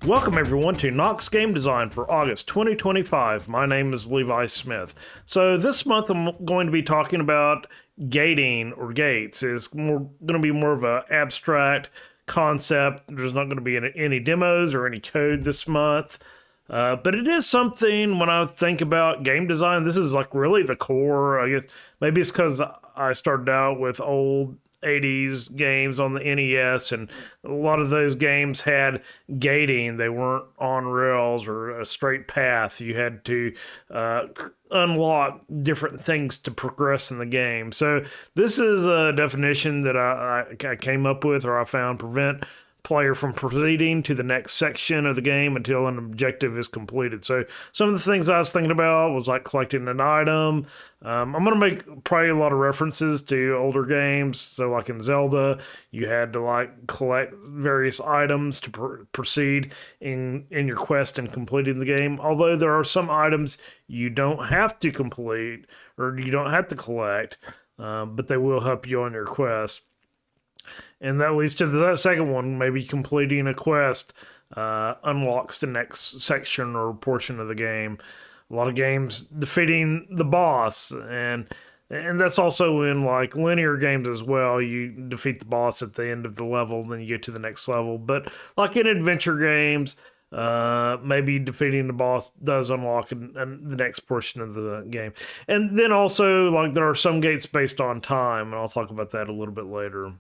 Welcome everyone to Knox Game Design for August 2025. My name is Levi Smith. So this month I'm going to be talking about gating or gates. It's going to be more of an abstract concept. There's not going to be any demos or any code this month. But it is something when I think about game design, this is like really the core. I guess maybe it's because I started out with old 80s games on the NES, and a lot of those games had gating. They weren't on rails or a straight path. You had to unlock different things to progress in the game. So this is a definition that I came up with, or I found, prevent player from proceeding to the next section of the game until an objective is completed. So some of the things I was thinking about was like collecting an item. I'm going to make probably a lot of references to older games. So like in Zelda, you had to like collect various items to proceed in your quest and completing the game. Although there are some items you don't have to complete or you don't have to collect, but they will help you on your quest. And that leads to the second one. Maybe completing a quest unlocks the next section or portion of the game. A lot of games defeating the boss, and that's also in like linear games as well. You defeat the boss at the end of the level, then you get to the next level. But like in adventure games, maybe defeating the boss does unlock the next portion of the game. And then also, like, there are some gates based on time, and I'll talk about that a little bit later.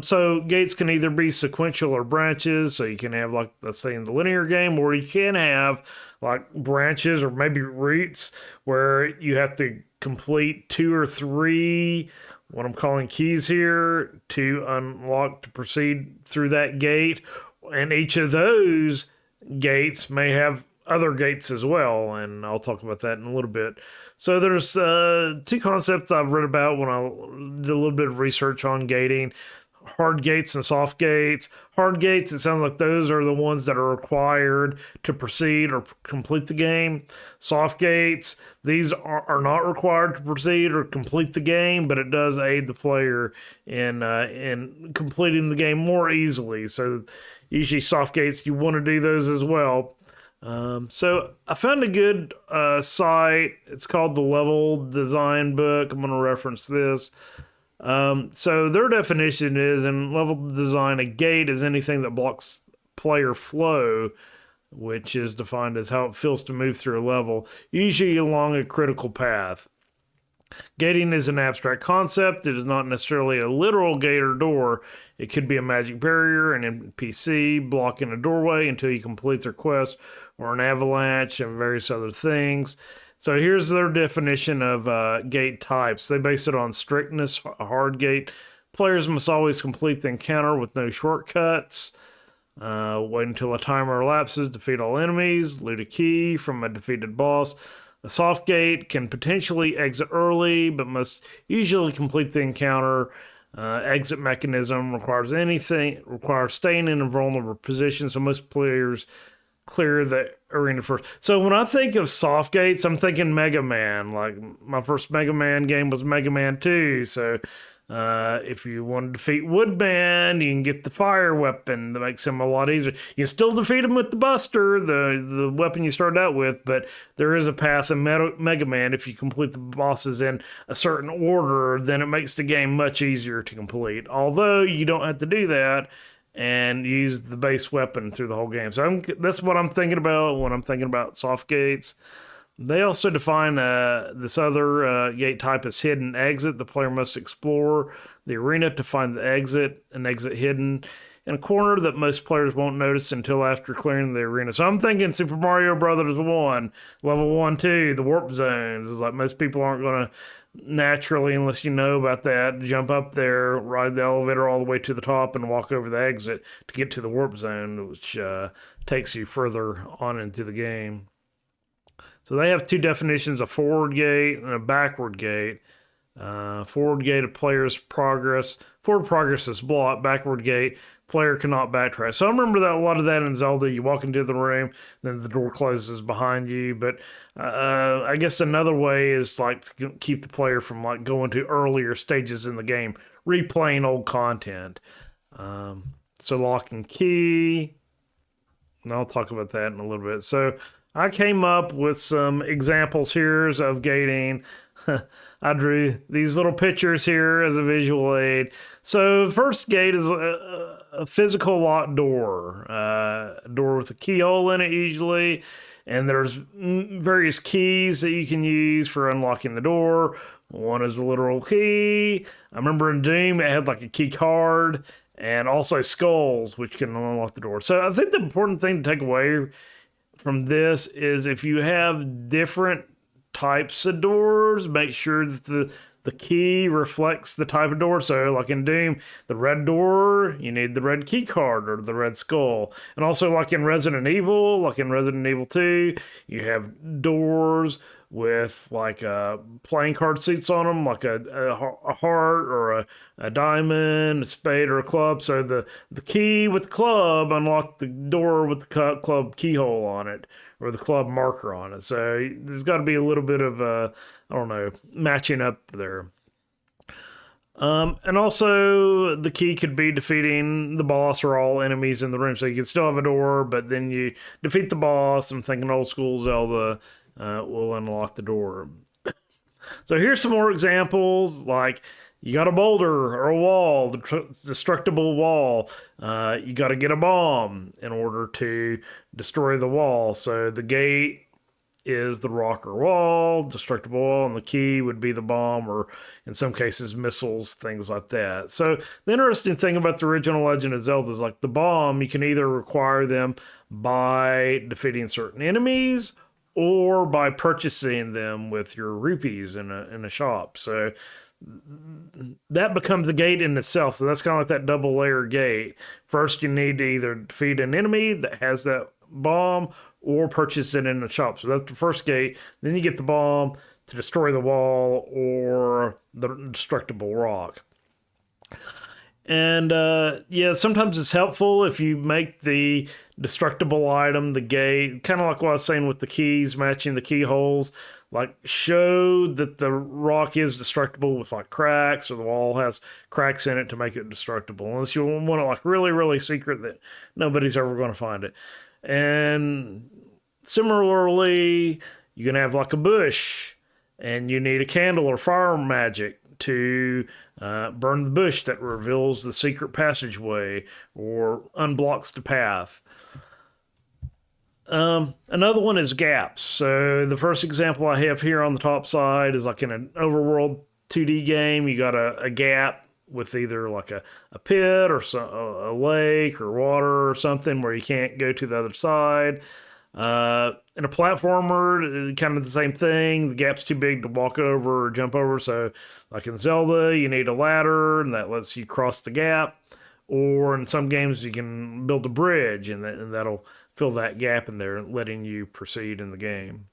So gates can either be sequential or branches. So you can have, like, let's say in the linear game, or you can have like branches or maybe routes where you have to complete 2 or 3, what I'm calling keys here, to unlock to proceed through that gate. And each of those gates may have other gates as well, and I'll talk about that in a little bit. So there's 2 concepts I've read about when I did a little bit of research on gating: hard gates and soft gates. Hard gates, it sounds like those are the ones that are required to proceed or complete the game. Soft gates, these are not required to proceed or complete the game, but it does aid the player in completing the game more easily. So usually soft gates, you want to do those as well. So I found a good site. It's called the Level Design Book. I'm going to reference this. So their definition is, in level design, a gate is anything that blocks player flow, which is defined as how it feels to move through a level, usually along a critical path. Gating is an abstract concept. It is not necessarily a literal gate or door. It could be a magic barrier, an NPC blocking a doorway until you complete their quest, or an avalanche, and various other things. So here's their definition of gate types. They base it on strictness. A hard gate, players must always complete the encounter with no shortcuts. Wait until a timer elapses, defeat all enemies, loot a key from a defeated boss. A soft gate can potentially exit early, but must usually complete the encounter. Exit mechanism requires staying in a vulnerable position, so most players clear the arena first. So when I think of soft gates, I'm thinking Mega Man. Like, my first Mega Man game was Mega Man 2. So if you want to defeat Woodman, you can get the fire weapon that makes him a lot easier. You can still defeat him with the Buster, the weapon you started out with, but there is a path in Mega Man. If you complete the bosses in a certain order, then it makes the game much easier to complete. Although you don't have to do that and use the base weapon through the whole game. So that's what I'm thinking about when I'm thinking about soft gates. They also define this other gate type as hidden exit. The player must explore the arena to find the exit, an exit hidden in a corner that most players won't notice until after clearing the arena. So I'm thinking Super Mario Brothers 1, level 1, 2, the warp zones. It's like most people aren't going to naturally, unless you know about that, jump up there, ride the elevator all the way to the top, and walk over the exit to get to the warp zone, which takes you further on into the game. So they have 2 definitions: a forward gate and a backward gate. Forward gate, a player's progress. Forward progress is blocked. Backward gate, player cannot backtrack. So I remember that a lot of that in Zelda. You walk into the room, then the door closes behind you. But I guess another way is like to keep the player from like going to earlier stages in the game, replaying old content. So lock and key. And I'll talk about that in a little bit. So I came up with some examples here of gating. I drew these little pictures here as a visual aid. So first gate is a physical locked door, a door with a keyhole in it usually. And there's various keys that you can use for unlocking the door. One is a literal key. I remember in Doom it had like a key card and also skulls, which can unlock the door. So I think the important thing to take away from this is if you have different types of doors, make sure that the key reflects the type of door. So, like in Doom, the red door, you need the red key card or the red skull. And also, like in Resident Evil, like in Resident Evil 2, you have doors with like playing card seats on them, like a heart or a diamond, a spade, or a club. So the key with the club unlocked the door with the club keyhole on it or the club marker on it. So there's got to be a little bit of I don't know, matching up there. And also, the key could be defeating the boss or all enemies in the room. So you can still have a door, but then you defeat the boss. I'm thinking old school Zelda will unlock the door. So here's some more examples. Like you got a boulder or a wall, the destructible wall. You got to get a bomb in order to destroy the wall. So the gate is the rock or wall, destructible wall, and the key would be the bomb, or in some cases, missiles, things like that. So the interesting thing about the original Legend of Zelda is like the bomb, you can either acquire them by defeating certain enemies or by purchasing them with your rupees in a shop. So that becomes a gate in itself. So that's kind of like that double layer gate. First, you need to either defeat an enemy that has that bomb or purchase it in the shop. So that's the first gate. Then you get the bomb to destroy the wall or the destructible rock. And yeah, sometimes it's helpful if you make the destructible item, the gate, kind of like what I was saying with the keys, matching the keyholes, like show that the rock is destructible with like cracks, or the wall has cracks in it to make it destructible. Unless you want it like really, really secret that nobody's ever going to find it. And similarly, you can have like a bush and you need a candle or fire magic to burn the bush that reveals the secret passageway or unblocks the path. Another one is gaps. So the first example I have here on the top side is like in an overworld 2D game, you got a gap with either like a pit or a lake or water or something where you can't go to the other side. In a platformer, kind of the same thing. The gap's too big to walk over or jump over. So, like in Zelda, you need a ladder, and that lets you cross the gap. Or in some games, you can build a bridge, and that'll fill that gap in there, letting you proceed in the game.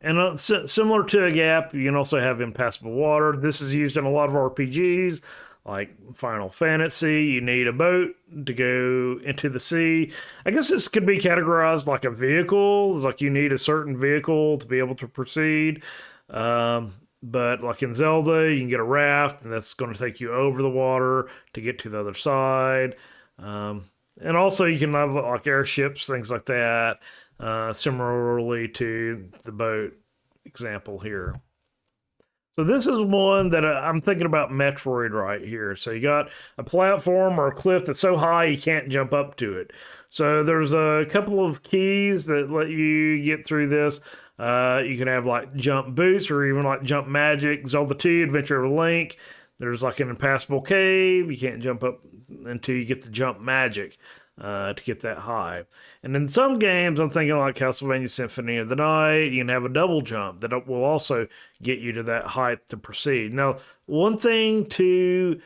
And similar to a gap, you can also have impassable water. This is used in a lot of RPGs, like Final Fantasy. You need a boat to go into the sea. I guess this could be categorized like a vehicle. Like you need a certain vehicle to be able to proceed. But like in Zelda, you can get a raft, and that's going to take you over the water to get to the other side. And also you can have like airships, things like that. Similarly to the boat example here. So this is one that I'm thinking about Metroid right here. So you got a platform or a cliff that's so high you can't jump up to it. So there's a couple of keys that let you get through this. You can have like jump boost or even like jump magic. Zelda 2, Adventure of Link. There's like an impassable cave. You can't jump up until you get the jump magic. To get that high. And in some games, I'm thinking like Castlevania Symphony of the Night, you can have a double jump that will also get you to that height to proceed. Now, one thing to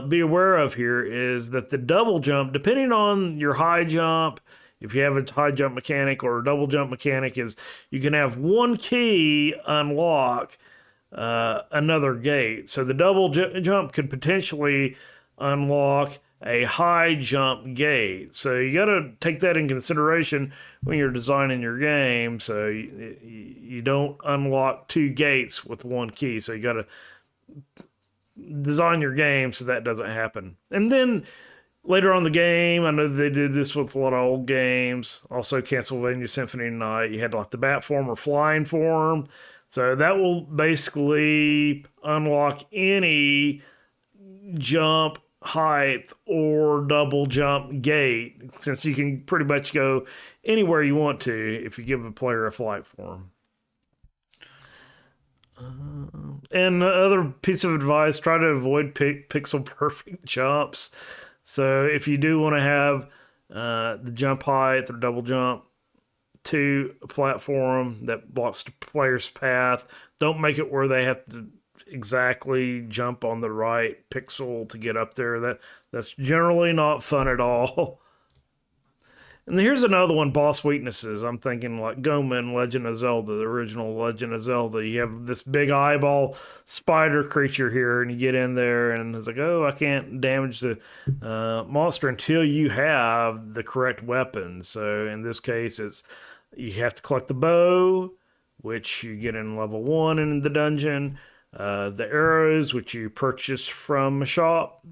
be aware of here is that the double jump, depending on your high jump, if you have a high jump mechanic or a double jump mechanic, is you can have one key unlock another gate. So the double jump could potentially unlock a high jump gate. So you got to take that in consideration when you're designing your game. So you don't unlock two gates with one key. So you got to design your game so that doesn't happen. And then Later on in the game, I know they did this with a lot of old games. Also, Castlevania Symphony Night, you had like the bat form or flying form. So that will basically unlock any jump height or double jump gate, since you can pretty much go anywhere you want to if you give a player a flight form. And the other piece of advice, try to avoid pixel perfect jumps. So if you do want to have the jump height or double jump to a platform that blocks the player's path, don't make it where they have to exactly jump on the right pixel to get up there. That's generally not fun at all. And here's another one, boss weaknesses. I'm thinking like Goma in Legend of Zelda, the original Legend of Zelda. You have this big eyeball spider creature here, and you get in there, and it's like, oh, I can't damage the monster until you have the correct weapons. So in this case, it's you have to collect the bow, which you get in level 1 in the dungeon. The arrows, which you purchase from a shop.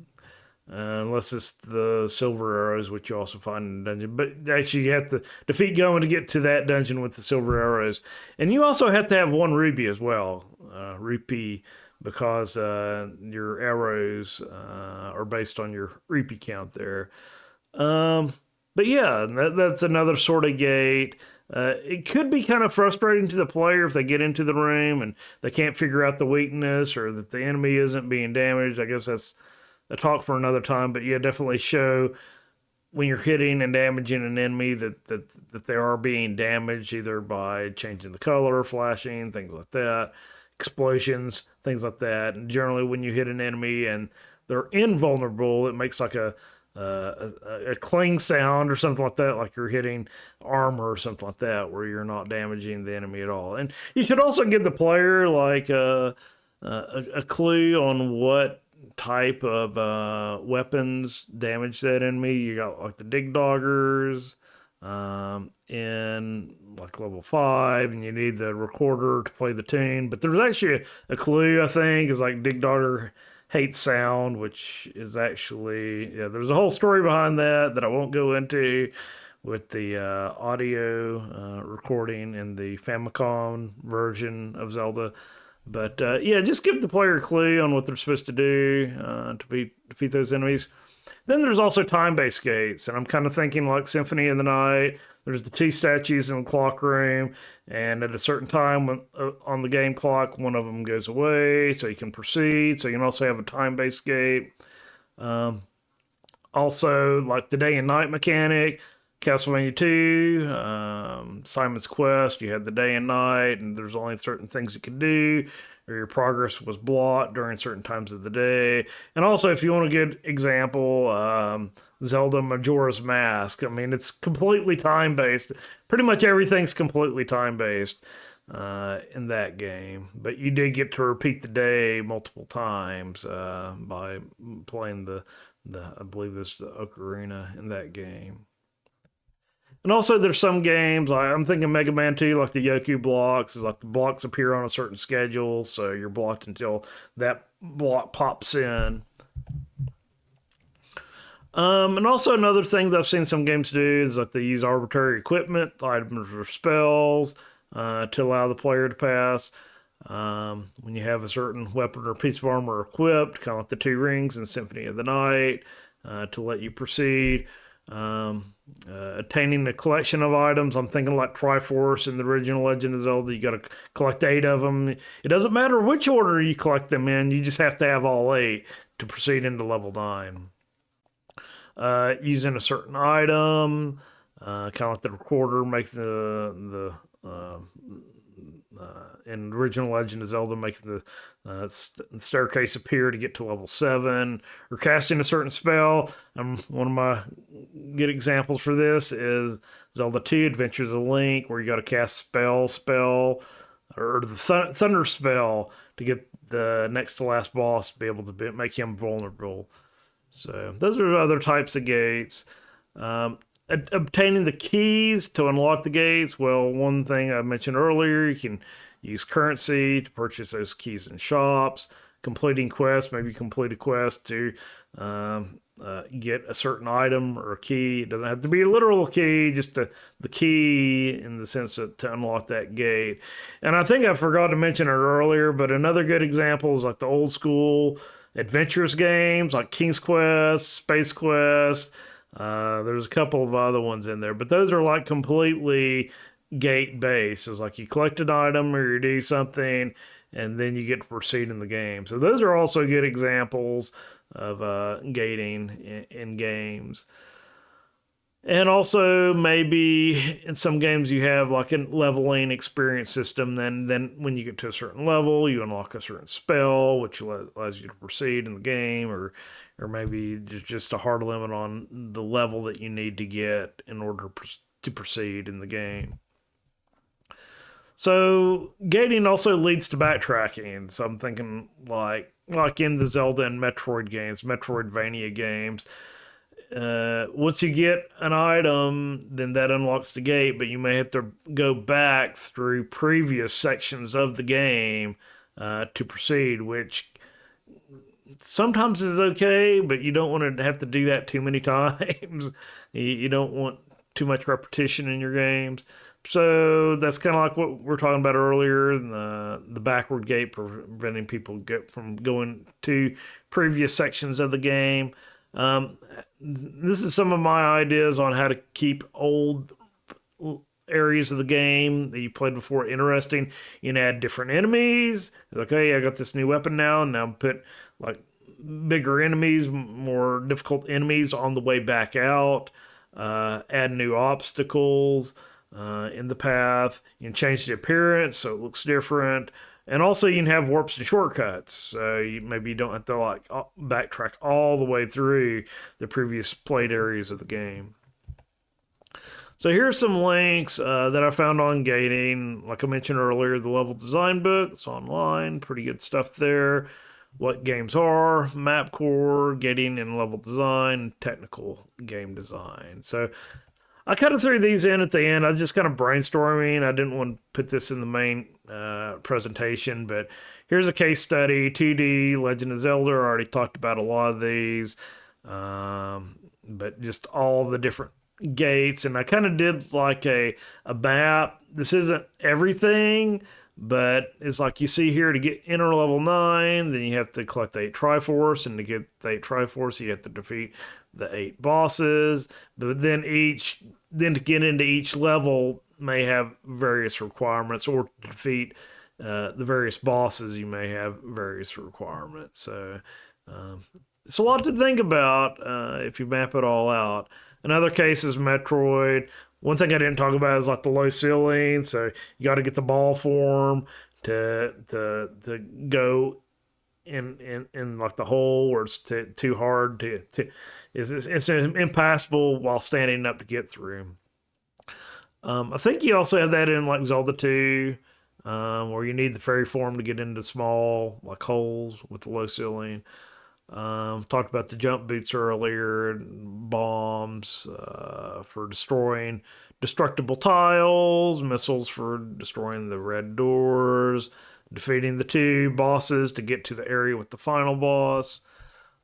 Unless it's the silver arrows, which you also find in the dungeon. But actually, you have to defeat Goma to get to that dungeon with the silver arrows. And you also have to have 1 rupee as well. Rupee, because your arrows are based on your rupee count there. But yeah, that's another sort of gate. It could be kind of frustrating to the player if they get into the room and they can't figure out the weakness or that the enemy isn't being damaged. I guess that's a talk for another time, but yeah, definitely show when you're hitting and damaging an enemy that they are being damaged, either by changing the color, flashing, things like that, explosions, things like that. And generally, when you hit an enemy and they're invulnerable, it makes like a cling sound or something like that, like you're hitting armor or something like that, where you're not damaging the enemy at all. And you should also give the player like a clue on what type of weapons damage that enemy. You got like the dig doggers in like level 5, and you need the recorder to play the tune. But there's actually a clue, I think, is like dig dogger hates sound, which is actually, yeah, there's a whole story behind that I won't go into with the audio recording in the Famicom version of Zelda. But yeah, just give the player a clue on what they're supposed to do to defeat those enemies. Then there's also time-based gates, and I'm kind of thinking like Symphony of the Night. There's the 2 statues in the clock room, and at a certain time on the game clock, one of them goes away, so you can proceed. So you can also have a time-based gate. Also, like the day and night mechanic, Castlevania 2, Simon's Quest, you had the day and night, and there's only certain things you could do, or your progress was blocked during certain times of the day. And also, if you want a good example, Zelda Majora's Mask. I mean, it's completely time-based. Pretty much everything's completely time-based in that game. But you did get to repeat the day multiple times by playing the I believe it's the Ocarina in that game. And also, there's some games, I'm thinking Mega Man 2, like the Yoku blocks, is like the blocks appear on a certain schedule, so you're blocked until that block pops in. And also another thing that I've seen some games do is that they use arbitrary equipment, items or spells, to allow the player to pass. When you have a certain weapon or piece of armor equipped, kind of like the 2 rings in Symphony of the Night, to let you proceed. Attaining a collection of items. I'm thinking like Triforce in the original Legend of Zelda. You got to collect 8 of them. It doesn't matter which order you collect them in. You just have to have all 8 to proceed into level 9. Using a certain item, kind of like the recorder makes the in original Legend of Zelda, making the staircase appear to get to level 7, or casting a certain spell. One of my good examples for this is Zelda 2 Adventures of Link, where you got to cast spell, or the thunder spell to get the next to last boss to be able to make him vulnerable. So those are other types of gates. Obtaining the keys to unlock the gates. Well, one thing I mentioned earlier, you can use currency to purchase those keys in shops. Completing quests, maybe complete a quest to get a certain item or a key. It doesn't have to be a literal key, just the key in the sense to unlock that gate. And I think I forgot to mention it earlier, but another good example is like the old school adventurous games like King's Quest, Space Quest. There's a couple of other ones in there, but those are like completely gate based. It's like you collect an item or you do something and then you get to proceed in the game. So those are also good examples of gating in games. And also maybe in some games you have like a leveling experience system. Then when you get to a certain level, you unlock a certain spell, which allows you to proceed in the game, or maybe just a hard limit on the level that you need to get in order to proceed in the game. So gating also leads to backtracking. So I'm thinking like in the Zelda and Metroid games, Metroidvania games. Once you get an item, then that unlocks the gate, but you may have to go back through previous sections of the game to proceed, which sometimes is okay, but you don't want to have to do that too many times. You don't want too much repetition in your games. So that's kind of like what we were talking about earlier, the backward gate preventing people from going to previous sections of the game. This is some of my ideas on how to keep old areas of the game that you played before interesting. You can add different enemies. Like, hey, I got this new weapon now, and now put like bigger enemies, more difficult enemies on the way back out. Add new obstacles in the path. You can change the appearance so it looks different. And also you can have warps and shortcuts. So maybe you don't have to like backtrack all the way through the previous played areas of the game. So here's some links that I found on gating. Like I mentioned earlier, the level design book, it's online, pretty good stuff there. What games are, map core, gating and level design, technical game design. So I kind of threw these in at the end. I was just kind of brainstorming. I didn't want to put this in the main presentation, but here's a case study, 2D, Legend of Zelda. I already talked about a lot of these, but just all the different gates. And I kind of did like a map. This isn't everything, but it's like you see here to get enter level 9, then you have to collect the 8 Triforce, and to get the 8 Triforce, you have to defeat the 8 bosses. But then to get into each level may have various requirements, or to defeat the various bosses, you may have various requirements. So it's a lot to think about if you map it all out. In other cases, Metroid. One thing I didn't talk about is like the low ceiling. So you got to get the ball form to go in like the hole, or it's too hard to it's impassable while standing up to get through. I think you also have that in like Zelda 2, where you need the fairy form to get into small like holes with the low ceiling. Talked about the jump boots earlier, and bombs for destroying destructible tiles, missiles for destroying the red doors, defeating the 2 bosses to get to the area with the final boss.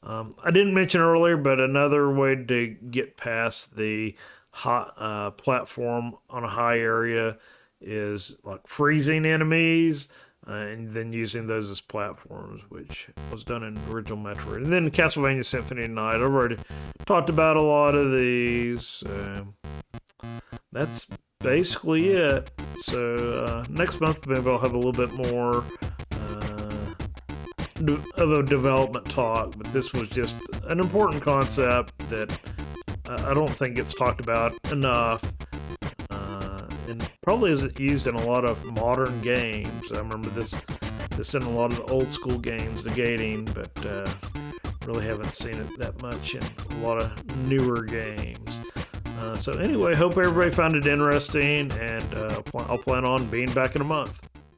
I didn't mention earlier, but another way to get past the hot platform on a high area is like freezing enemies and then using those as platforms, which was done in the original Metroid. And then Castlevania Symphony of the Night. I've already talked about a lot of these. That's basically it. So next month maybe I'll have a little bit more of a development talk, but this was just an important concept that I don't think gets talked about enough, and probably isn't used in a lot of modern games. I remember this in a lot of the old school games, the gating, but really haven't seen it that much in a lot of newer games. So anyway, hope everybody found it interesting, and I'll plan on being back in a month.